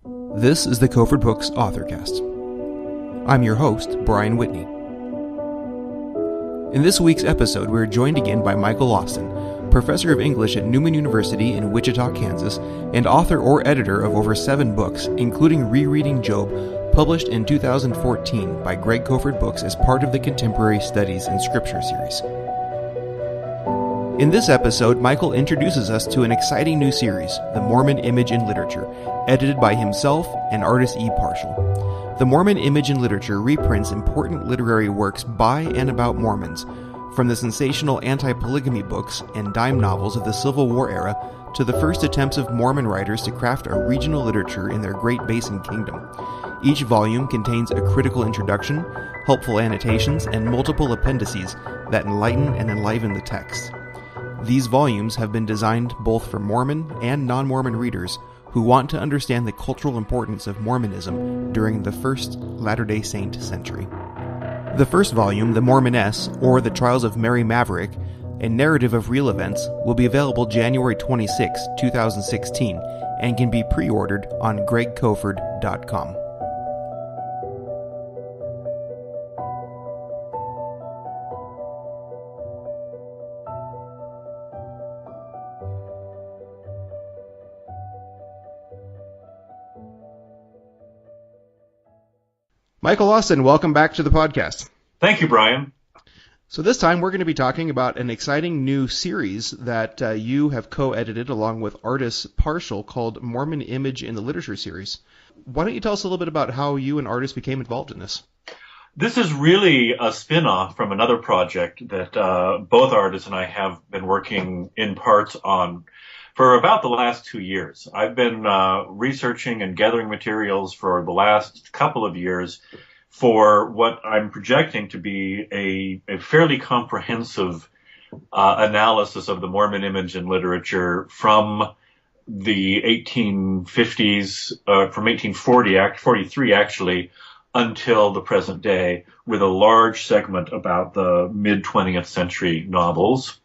This is the Kofford Books Authorcast. I'm your host, Brian Whitney. In this week's episode, we're joined again by Michael Austin, professor of English at Newman University in Wichita, Kansas, and author or editor of over 7 books, including Rereading Job, published in 2014 by Greg Kofford Books as part of the Contemporary Studies in Scripture series. In this episode, Michael introduces us to an exciting new series, The Mormon Image in Literature, edited by himself and Ardis E. Parshall. The Mormon Image in Literature reprints important literary works by and about Mormons, from the sensational anti-polygamy books and dime novels of the Civil War era to the first attempts of Mormon writers to craft a regional literature in their Great Basin Kingdom. Each volume contains a critical introduction, helpful annotations, and multiple appendices that enlighten and enliven the text. These volumes have been designed both for Mormon and non-Mormon readers who want to understand the cultural importance of Mormonism during the first Latter-day Saint century. The first volume, The Mormoness, or The Trials of Mary Maverick, a narrative of real events, will be available January 26, 2016, and can be pre-ordered on gregkofford.com. Michael Austin, welcome back to the podcast. Thank you, Brian. So this time we're going to be talking about an exciting new series that you have co-edited along with Ardis Parshall called Mormon Image in the Literature series. Why don't you tell us a little bit about how you and Ardis became involved in this? This is really a spin-off from another project that both Ardis and I have been working in parts on for about the last 2 years. I've been researching and gathering materials for the last couple of years for what I'm projecting to be a fairly comprehensive analysis of the Mormon image in literature from the 1850s, from 1843 actually, until the present day, with a large segment about the mid-20th century novels.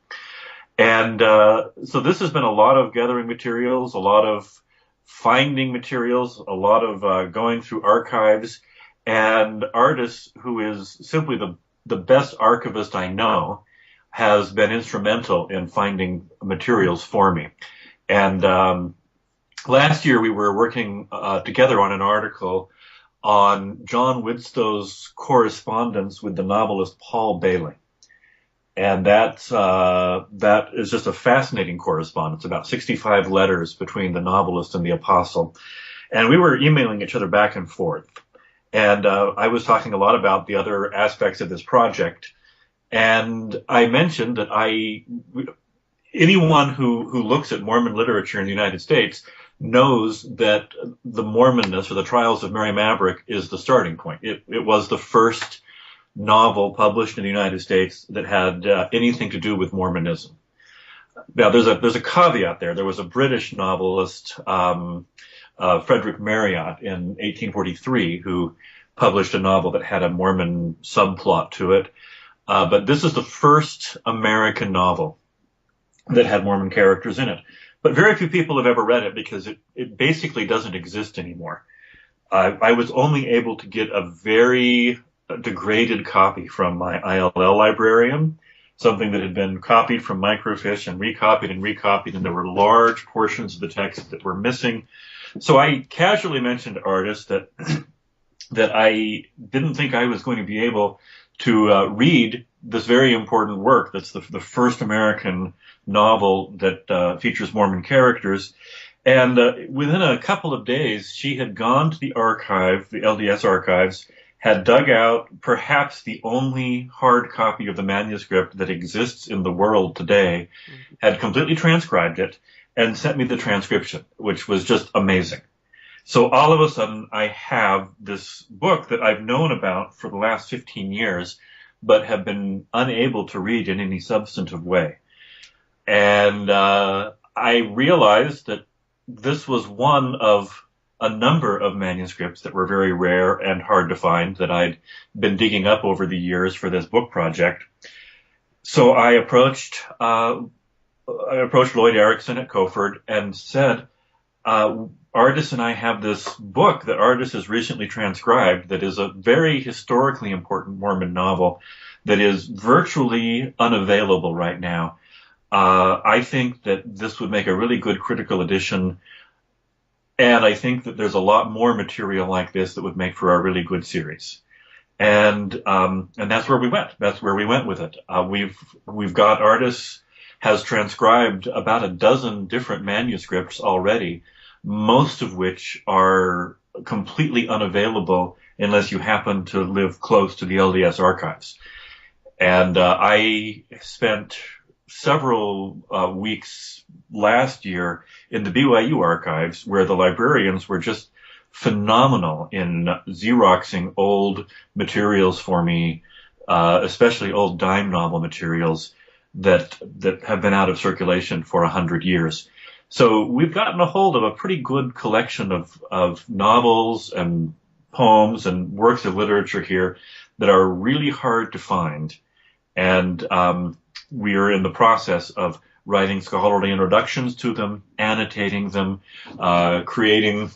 And so this has been a lot of gathering materials, a lot of finding materials, a lot of going through archives. And Ardis, who is simply the best archivist I know, has been instrumental in finding materials for me. And last year we were working together on an article on John Widstow's correspondence with the novelist Paul Bailey. And that is just a fascinating correspondence, about 65 letters between the novelist and the apostle. And we were emailing each other back and forth. And I was talking a lot about the other aspects of this project. And I mentioned that anyone who looks at Mormon literature in the United States knows that the Mormoness, or the Trials of Mary Maverick, is the starting point. It was the first novel published in the United States that had anything to do with Mormonism. Now, there's a caveat there. There was a British novelist, Frederick Marryat, in 1843, who published a novel that had a Mormon subplot to it. But this is the first American novel that had Mormon characters in it. But very few people have ever read it because it basically doesn't exist anymore. I was only able to get a very degraded copy from my ILL librarian, something that had been copied from microfiche and recopied, and there were large portions of the text that were missing. So I casually mentioned to Ardis that I didn't think I was going to be able to read this very important work. That's the first American novel that features Mormon characters. And within a couple of days, she had gone to the archive, the LDS archives, had dug out perhaps the only hard copy of the manuscript that exists in the world today, had completely transcribed it, and sent me the transcription, which was just amazing. So all of a sudden, I have this book that I've known about for the last 15 years, but have been unable to read in any substantive way. And I realized that this was one of a number of manuscripts that were very rare and hard to find that I'd been digging up over the years for this book project. So I approached Lloyd Erickson at Kofford and said, Ardis and I have this book that Ardis has recently transcribed that is a very historically important Mormon novel that is virtually unavailable right now. I think that this would make a really good critical edition, and I think that there's a lot more material like this that would make for a really good series. And that's where we went. That's where we went with it. We've got Ardis has transcribed about a dozen different manuscripts already, most of which are completely unavailable unless you happen to live close to the LDS archives. And I spent several weeks last year in the BYU archives where the librarians were just phenomenal in Xeroxing old materials for me, especially old dime novel materials that have been out of circulation for 100 years. So we've gotten a hold of a pretty good collection of novels and poems and works of literature here that are really hard to find. And we are in the process of writing scholarly introductions to them, annotating them, creating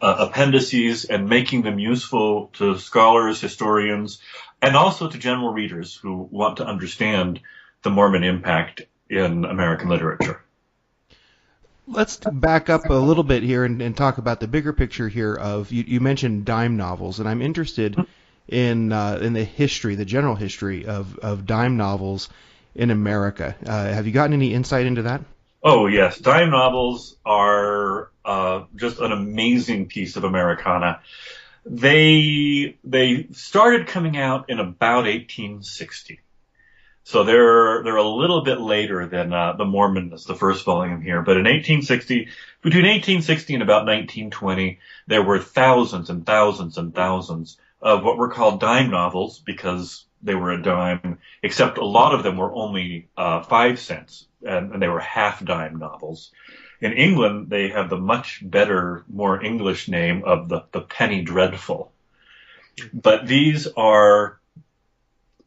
appendices and making them useful to scholars, historians, and also to general readers who want to understand the Mormon impact in American literature. Let's back up a little bit here and talk about the bigger picture here of, you mentioned dime novels, and I'm interested in the history, the general history of dime novels in America. Have you gotten any insight into that? Oh, yes. Dime novels are just an amazing piece of Americana. They started coming out in about 1860. So they're a little bit later than the Mormoness, the first volume here. But in 1860, between 1860 and about 1920, there were thousands and thousands and thousands of what were called dime novels because they were a dime, except a lot of them were only 5 cents, and they were half dime novels. In England, they have the much better, more English name of the penny dreadful. But these are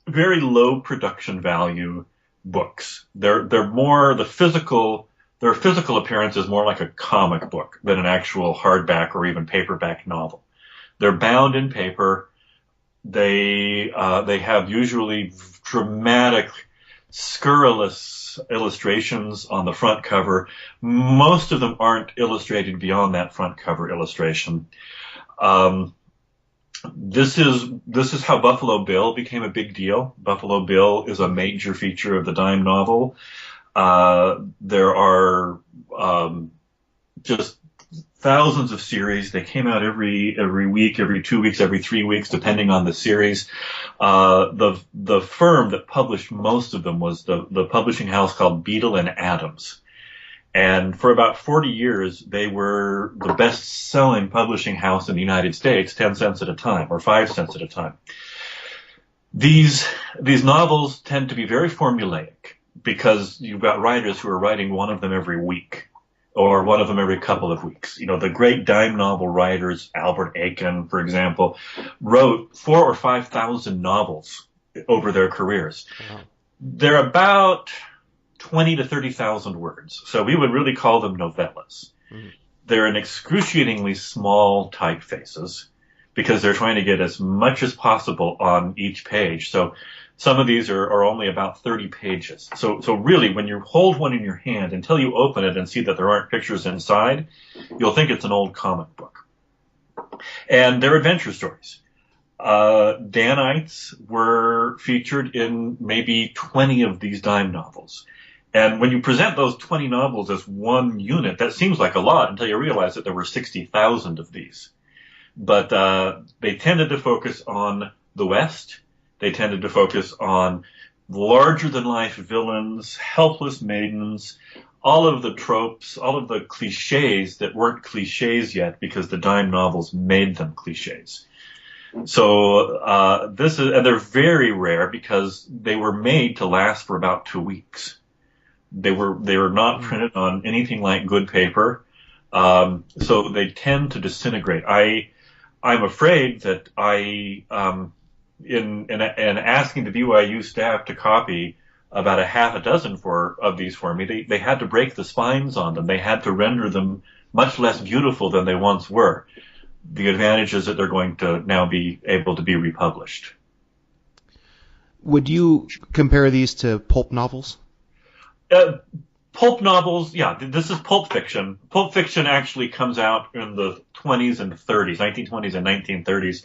very low production value books. They're more their physical appearance is more like a comic book than an actual hardback or even paperback novel. They're bound in paper. They have usually dramatic, scurrilous illustrations on the front cover. Most of them aren't illustrated beyond that front cover illustration. This is how Buffalo Bill became a big deal. Buffalo Bill is a major feature of the dime novel. There are just thousands of series. They came out every week, every 2 weeks, every 3 weeks, depending on the series. The firm that published most of them was the publishing house called Beadle and Adams. And for about 40 years, they were the best-selling publishing house in the United States, 10 cents at a time, or 5 cents at a time. These novels tend to be very formulaic because you've got writers who are writing one of them every week, or one of them every couple of weeks. You know, the great dime novel writers, Albert Aiken, for example, wrote 4,000 or 5,000 novels over their careers. Wow. They're about 20 to 30,000 words. So we would really call them novellas. Mm-hmm. They're in excruciatingly small typefaces because they're trying to get as much as possible on each page. So some of these are only about 30 pages. So really, when you hold one in your hand, until you open it and see that there aren't pictures inside, you'll think it's an old comic book. And they're adventure stories. Danites were featured in maybe 20 of these dime novels. And when you present those 20 novels as one unit, that seems like a lot until you realize that there were 60,000 of these. But they tended to focus on the West. They tended to focus on larger-than-life villains, helpless maidens, all of the tropes, all of the cliches that weren't cliches yet because the dime novels made them cliches. So and they're very rare because they were made to last for about 2 weeks. They were not printed on anything like good paper, so they tend to disintegrate. I'm afraid that in asking the BYU staff to copy about a half a dozen of these for me, they had to break the spines on them. They had to render them much less beautiful than they once were. The advantage is that they're going to now be able to be republished. Would you compare these to pulp novels? Pulp novels, yeah, this is pulp fiction. Pulp fiction actually comes out in the 20s and 30s, 1920s and 1930s.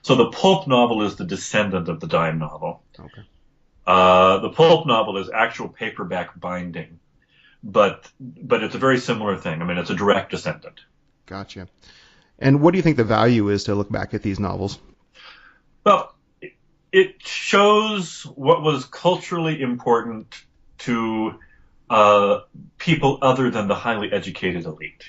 So the pulp novel is the descendant of the dime novel. Okay. The pulp novel is actual paperback binding, but it's a very similar thing. I mean, it's a direct descendant. Gotcha. And what do you think the value is to look back at these novels? Well, it shows what was culturally important to people other than the highly educated elite.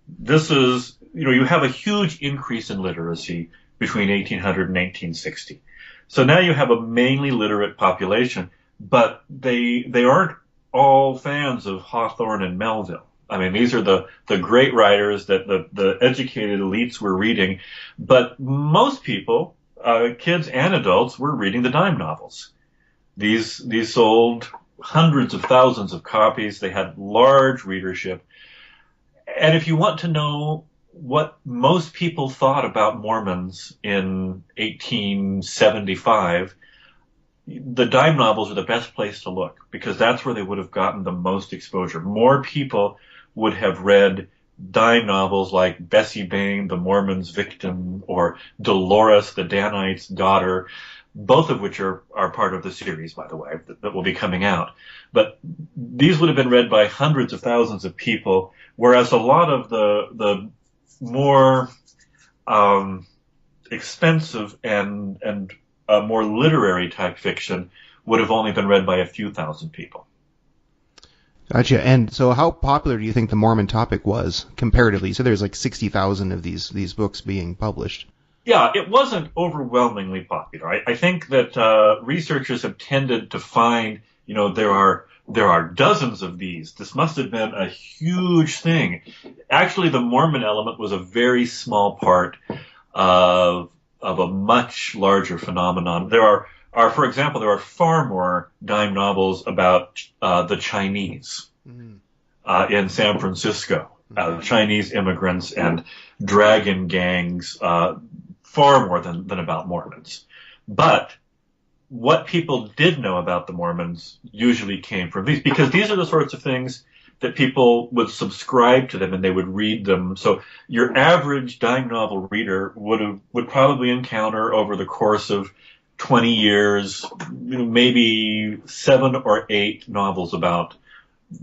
This is, you have a huge increase in literacy between 1800 and 1860. So now you have a mainly literate population, but they aren't all fans of Hawthorne and Melville. I mean, these are the great writers that the educated elites were reading, but most people, kids and adults, were reading the dime novels. These sold hundreds of thousands of copies. They had large readership. And if you want to know what most people thought about Mormons in 1875, the dime novels are the best place to look, because that's where they would have gotten the most exposure. More people would have read dime novels like Bessie Bain, the Mormon's Victim, or Dolores, the Danite's Daughter, both of which are part of the series, by the way, that will be coming out. But these would have been read by hundreds of thousands of people, whereas a lot of the more expensive and more literary type fiction would have only been read by a few thousand people. Gotcha. And so how popular do you think the Mormon topic was comparatively? So there's like 60,000 of these books being published. Yeah, it wasn't overwhelmingly popular. I think that researchers have tended to find, there are dozens of these. This must have been a huge thing. Actually, the Mormon element was a very small part of a much larger phenomenon. For example, there are far more dime novels about the Chinese in San Francisco, Chinese immigrants and dragon gangs, far more than about Mormons. But what people did know about the Mormons usually came from these, because these are the sorts of things that people would subscribe to them and they would read them. So your average dime novel reader would probably encounter over the course of 20 years, maybe 7 or 8 novels about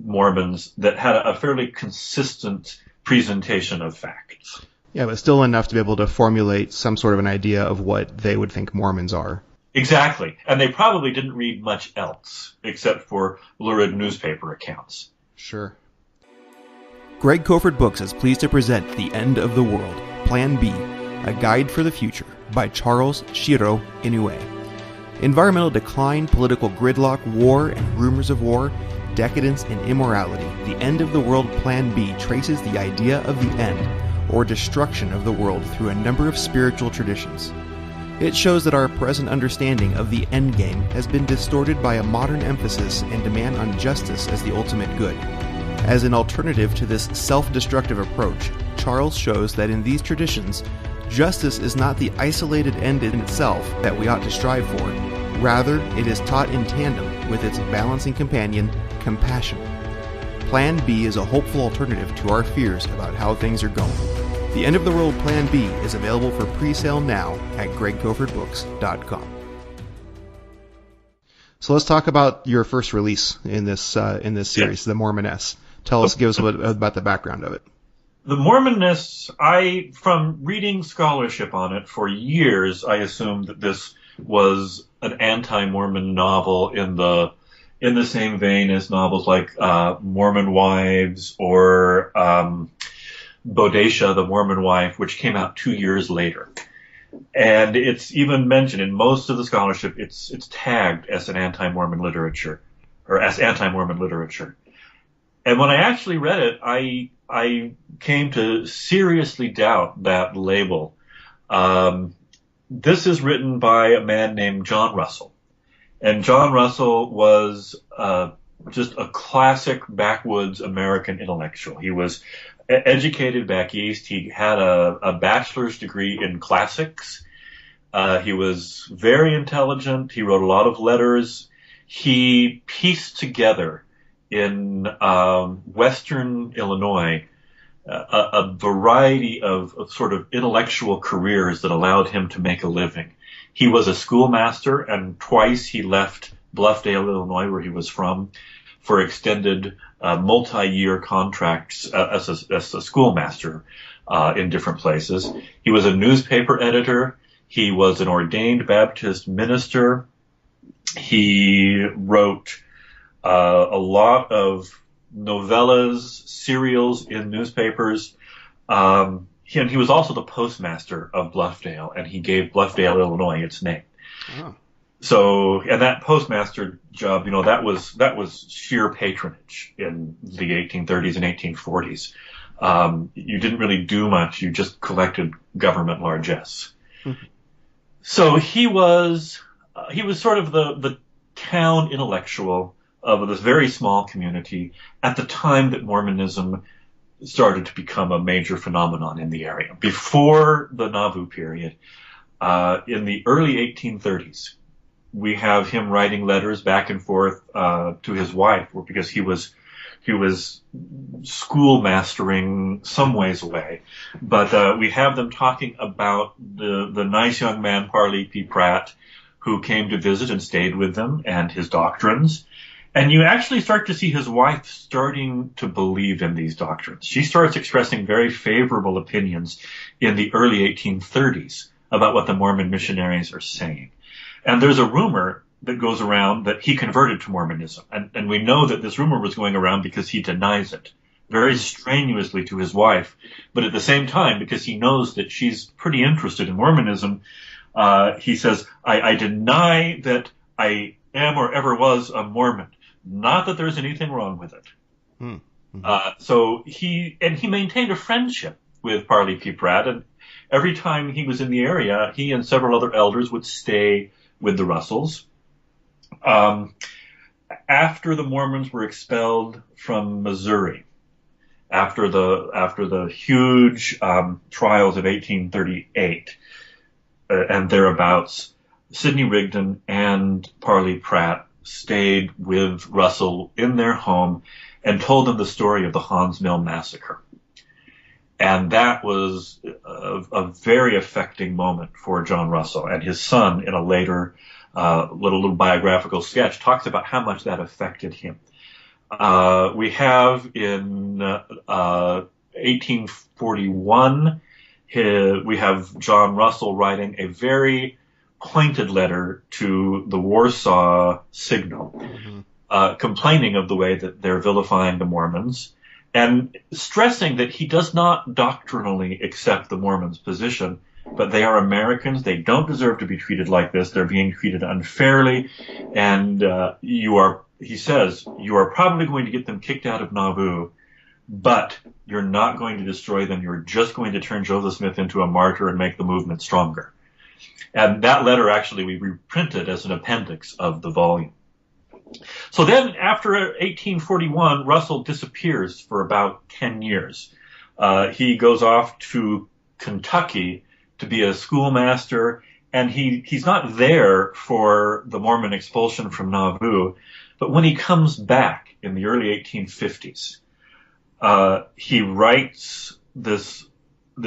Mormons that had a fairly consistent presentation of facts. Yeah, but still enough to be able to formulate some sort of an idea of what they would think Mormons are. Exactly. And they probably didn't read much else except for lurid newspaper accounts. Sure. Greg Kofford Books is pleased to present The End of the World, Plan B, A Guide for the Future, by Charles Shiro Inoue. Environmental decline, political gridlock, war and rumors of war, decadence and immorality, The End of the World Plan B traces the idea of the end, or destruction of the world, through a number of spiritual traditions. It shows that our present understanding of the endgame has been distorted by a modern emphasis and demand on justice as the ultimate good. As an alternative to this self-destructive approach, Charles shows that in these traditions, justice is not the isolated end in itself that we ought to strive for. Rather, it is taught in tandem with its balancing companion, compassion. Plan B is a hopeful alternative to our fears about how things are going. The End of the World Plan B is available for pre-sale now at gregkoffordbooks.com. So let's talk about your first release in this series, The Mormoness. Give us a bit about the background of it. The Mormoness, from reading scholarship on it for years, I assumed that this was an anti-Mormon novel in the same vein as novels like Mormon Wives or Boadicea, the Mormon Wife, which came out 2 years later. And it's even mentioned in most of the scholarship, it's tagged as an anti-Mormon literature, or as anti-Mormon literature. And when I actually read it, I came to seriously doubt that label. This is written by a man named John Russell. And John Russell was just a classic backwoods American intellectual. He was educated back east. He had a bachelor's degree in classics. He was very intelligent. He wrote a lot of letters. He pieced together in western Illinois a variety of sort of intellectual careers that allowed him to make a living. He was a schoolmaster, and twice he left Bluffdale, Illinois, where he was from, for extended multi-year contracts as a schoolmaster in different places. He was a newspaper editor. He was an ordained Baptist minister. He wrote a lot of novellas, serials in newspapers. And he was also the postmaster of Bluffdale, and he gave Bluffdale, Illinois, its name. Oh. So, and that postmaster job, that was sheer patronage in the 1830s and 1840s. You didn't really do much. You just collected government largesse. Mm-hmm. So he was sort of the town intellectual of this very small community at the time that Mormonism started to become a major phenomenon in the area. Before the Nauvoo period, in the early 1830s, we have him writing letters back and forth to his wife, because he was schoolmastering some ways away. But we have them talking about the nice young man, Parley P. Pratt, who came to visit and stayed with them, and his doctrines. And you actually start to see his wife starting to believe in these doctrines. She starts expressing very favorable opinions in the early 1830s about what the Mormon missionaries are saying. And there's a rumor that goes around that he converted to Mormonism. And we know that this rumor was going around because he denies it very strenuously to his wife. But at the same time, because he knows that she's pretty interested in Mormonism, he says, I deny that I am or ever was a Mormon. Not that there's anything wrong with it. Mm-hmm. So he maintained a friendship with Parley P. Pratt, and every time he was in the area, he and several other elders would stay with the Russells. After the Mormons were expelled from Missouri, after the huge trials of 1838 and thereabouts, Sidney Rigdon and Parley Pratt stayed with Russell in their home and told them the story of the Hans Mill massacre. And that was a very affecting moment for John Russell. And his son, in a later little biographical sketch, talks about how much that affected him. We have in 1841, we have John Russell writing a very pointed letter to the Warsaw Signal, mm-hmm. Complaining of the way that they're vilifying the Mormons, and stressing that he does not doctrinally accept the Mormons' position, but they are Americans. They don't deserve to be treated like this. They're being treated unfairly, and he says, you are probably going to get them kicked out of Nauvoo, but you're not going to destroy them. You're just going to turn Joseph Smith into a martyr and make the movement stronger. And that letter actually we reprinted as an appendix of the volume. So then after 1841, Russell disappears for about 10 years. He goes off to Kentucky to be a schoolmaster, and he's not there for the Mormon expulsion from Nauvoo, but when he comes back in the early 1850s, he writes this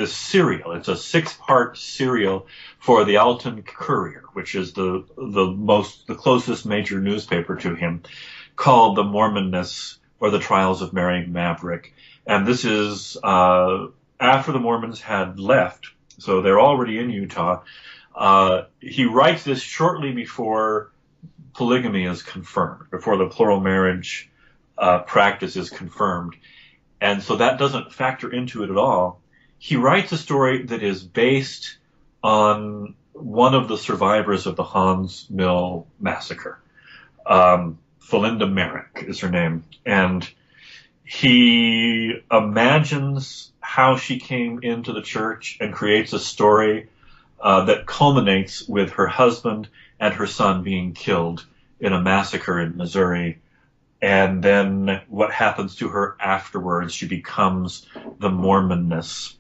serial. It's a 6-part serial for the Alton Courier, which is the closest major newspaper to him, called the Mormoness, or the Trials of Mary Maverick. And this is after the Mormons had left, so they're already in Utah. He writes this shortly before polygamy is confirmed, before the plural marriage practice is confirmed. And so that doesn't factor into it at all. He writes a story that is based on one of the survivors of the Hans Mill massacre. Philinda Merrick is her name. And he imagines how she came into the church and creates a story that culminates with her husband and her son being killed in a massacre in Missouri and then what happens to her afterwards. She becomes the Mormoness.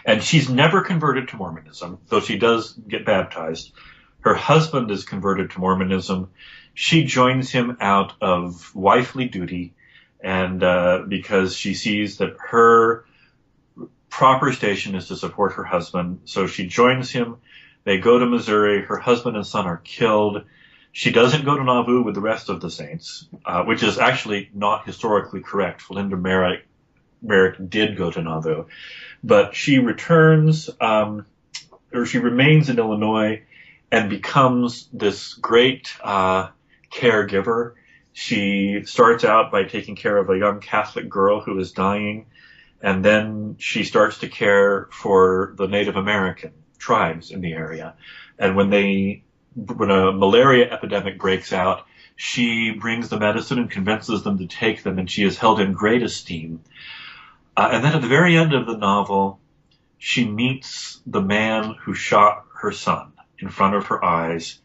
And she's never converted to Mormonism, though she does get baptized. Her husband is converted to Mormonism. She joins him out of wifely duty, and because she sees that her proper station is to support her husband. So she joins him. They go to Missouri. Her husband and son are killed. She doesn't go to Nauvoo with the rest of the saints, which is actually not historically correct. Philinda Merrick did go to Nauvoo. But she returns, or she remains in Illinois and becomes this great caregiver. She starts out by taking care of a young Catholic girl who is dying, and then she starts to care for the Native American tribes in the area. And when a malaria epidemic breaks out, she brings the medicine and convinces them to take them, and she is held in great esteem. And then at the very end of the novel, she meets the man who shot her son in front of her eyes,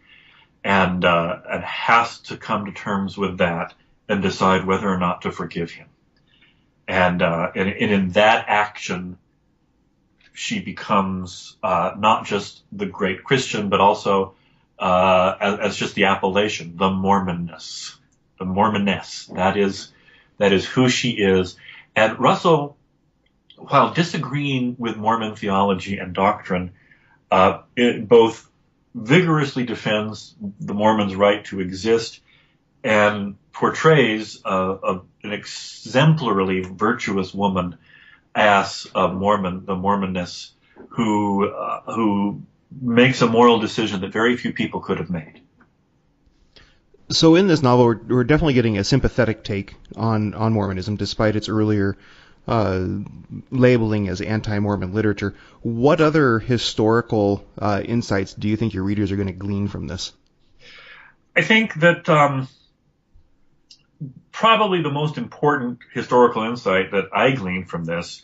and has to come to terms with that and decide whether or not to forgive him. And in that action, she becomes not just the great Christian, but also as just the appellation, the Mormoness, the Mormoness. That is who she is. And Russell, while disagreeing with Mormon theology and doctrine, it both vigorously defends the Mormons' right to exist and portrays an exemplarily virtuous woman as a Mormon, the Mormoness, who makes a moral decision that very few people could have made. So in this novel, we're definitely getting a sympathetic take on Mormonism, despite its earlier labeling as anti-Mormon literature. What other historical insights do you think your readers are going to glean from this? I think that probably the most important historical insight that I gleaned from this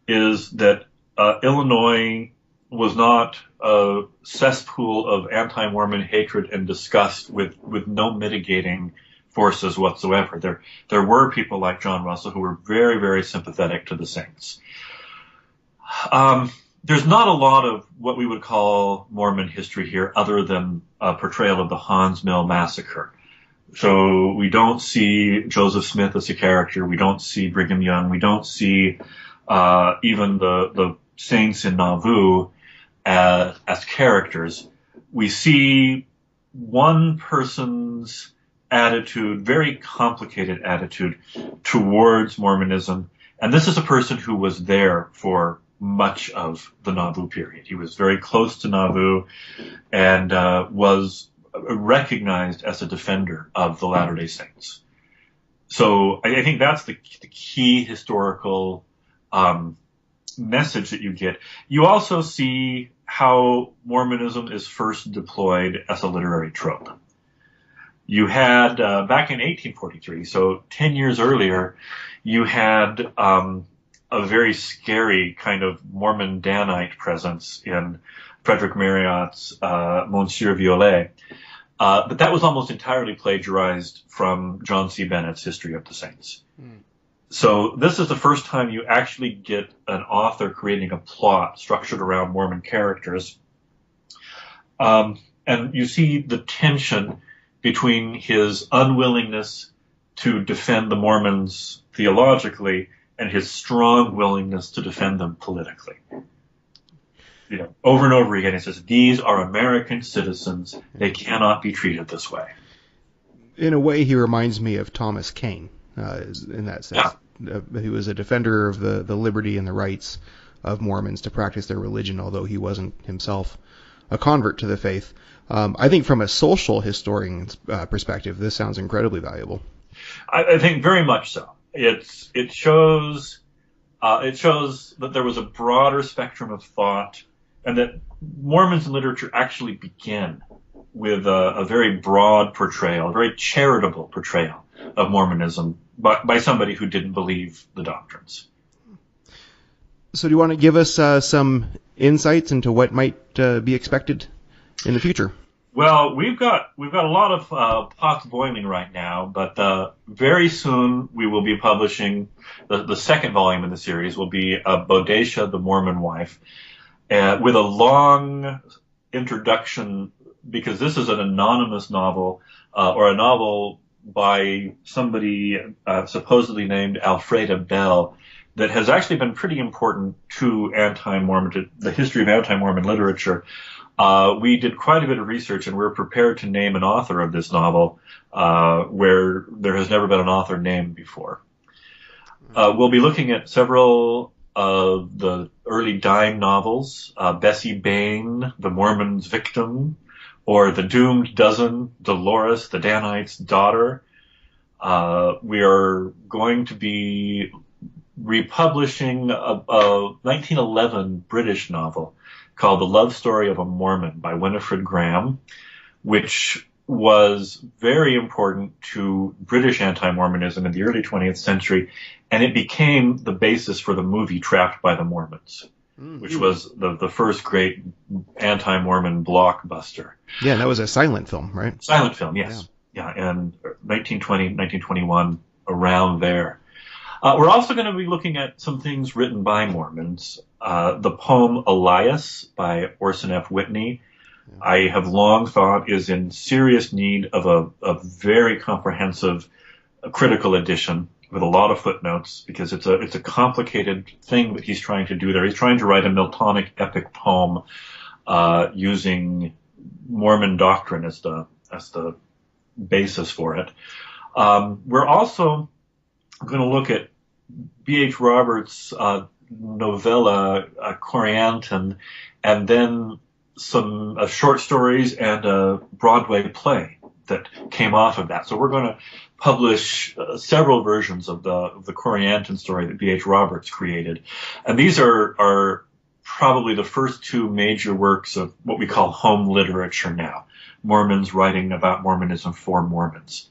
is that Illinois was not a cesspool of anti-Mormon hatred and disgust with no mitigating forces whatsoever. There were people like John Russell who were very, very sympathetic to the saints. There's not a lot of what we would call Mormon history here other than a portrayal of the Hans Mill massacre. So we don't see Joseph Smith as a character. We don't see Brigham Young. We don't see even the saints in Nauvoo as characters. We see one person's attitude, very complicated attitude towards Mormonism. And this is a person who was there for much of the Nauvoo period. He was very close to Nauvoo and was recognized as a defender of the Latter-day Saints. So I think that's the key historical message that you get. You also see how Mormonism is first deployed as a literary trope. You had, back in 1843, so 10 years earlier, you had a very scary kind of Mormon Danite presence in Frederick Marriott's Monsieur Violet. But that was almost entirely plagiarized from John C. Bennett's History of the Saints. Mm. So this is the first time you actually get an author creating a plot structured around Mormon characters. And you see the tension between his unwillingness to defend the Mormons theologically and his strong willingness to defend them politically. You know, over and over again, he says, these are American citizens. They cannot be treated this way. In a way, he reminds me of Thomas Paine, in that sense. Yeah. He was a defender of the liberty and the rights of Mormons to practice their religion, although he wasn't himself a convert to the faith. I think from a social historian's perspective, this sounds incredibly valuable. I think very much so. It shows that there was a broader spectrum of thought, and that Mormons in literature actually begin with a very broad portrayal, a very charitable portrayal of Mormonism by somebody who didn't believe the doctrines. So do you want to give us some insights into what might be expected in the future? Well, we've got a lot of pots boiling right now, but very soon we will be publishing the second volume in the series. Will be Boadicea, the Mormon Wife, with a long introduction, because this is an anonymous novel, or a novel by somebody supposedly named Alfreda Bell, that has actually been pretty important to the history of anti-Mormon literature. We did quite a bit of research, and we're prepared to name an author of this novel, where there has never been an author named before. We'll be looking at several of the early dime novels, Bessie Bain, The Mormon's Victim, or The Doomed Dozen, Dolores, the Danite's Daughter. We are going to be republishing a 1911 British novel called The Love Story of a Mormon by Winifred Graham, which was very important to British anti-Mormonism in the early 20th century, and it became the basis for the movie Trapped by the Mormons, which was the first great anti-Mormon blockbuster. Yeah, that was a silent film, right? Silent film, yes. Yeah, and 1920, 1921, around there. We're also going to be looking at some things written by Mormons. The poem Elias by Orson F. Whitney, I have long thought is in serious need of a very comprehensive critical edition with a lot of footnotes, because it's a complicated thing that he's trying to do there. He's trying to write a Miltonic epic poem using Mormon doctrine as the basis for it. We're also going to look at B.H. Roberts' novella Corianton, and then some short stories and a Broadway play that came off of that. So we're going to publish several versions of the Corianton story that B.H. Roberts created. And these are probably the first two major works of what we call home literature now, Mormons writing about Mormonism for Mormons.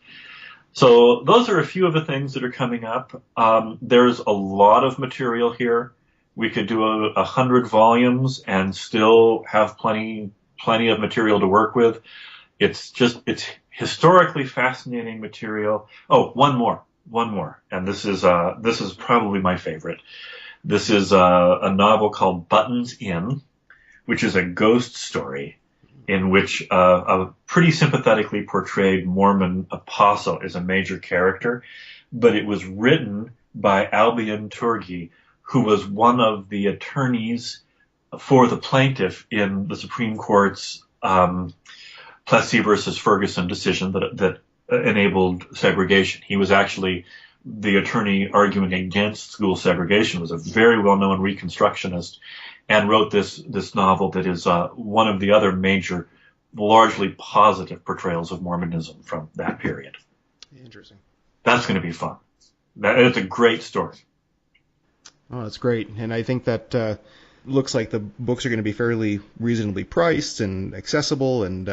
So those are a few of the things that are coming up. There's a lot of material here. We could do 100 volumes and still have plenty of material to work with. It's historically fascinating material. Oh, one more. And this is probably my favorite. This is a novel called Buttons In, which is a ghost story in which a pretty sympathetically portrayed Mormon apostle is a major character, but it was written by Albion Turgi, who was one of the attorneys for the plaintiff in the Supreme Court's Plessy versus Ferguson decision that enabled segregation. He was actually the attorney arguing against school segregation, was a very well-known Reconstructionist, and wrote this novel that is one of the other major, largely positive portrayals of Mormonism from that period. Interesting. That's going to be fun. It's a great story. Oh, that's great. And I think that looks like the books are going to be fairly reasonably priced and accessible, and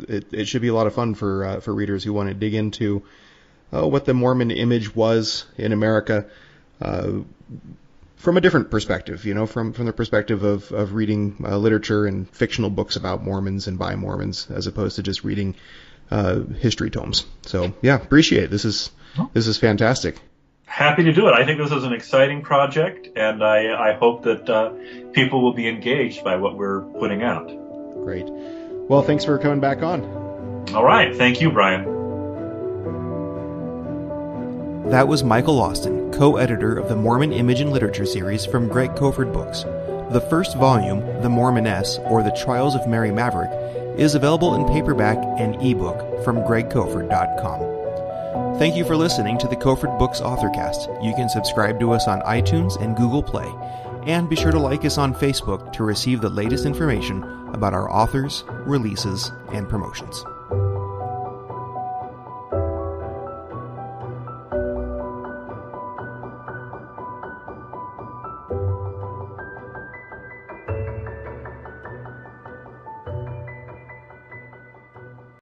it should be a lot of fun for readers who want to dig into what the Mormon image was in America from a different perspective, from the perspective of reading literature and fictional books about Mormons and by Mormons, as opposed to just reading history tomes. So, yeah, appreciate it. This is fantastic. Happy to do it. I think this is an exciting project, and I hope that people will be engaged by what we're putting out. Great. Well, thanks for coming back on. All right. Thank you, Brian. That was Michael Austin, co-editor of the Mormon Image and Literature series from Greg Kofford Books. The first volume, The Mormoness, or The Trials of Mary Maverick, is available in paperback and ebook from gregkofford.com. Thank you for listening to the Kofford Books Authorcast. You can subscribe to us on iTunes and Google Play, and be sure to like us on Facebook to receive the latest information about our authors, releases, and promotions.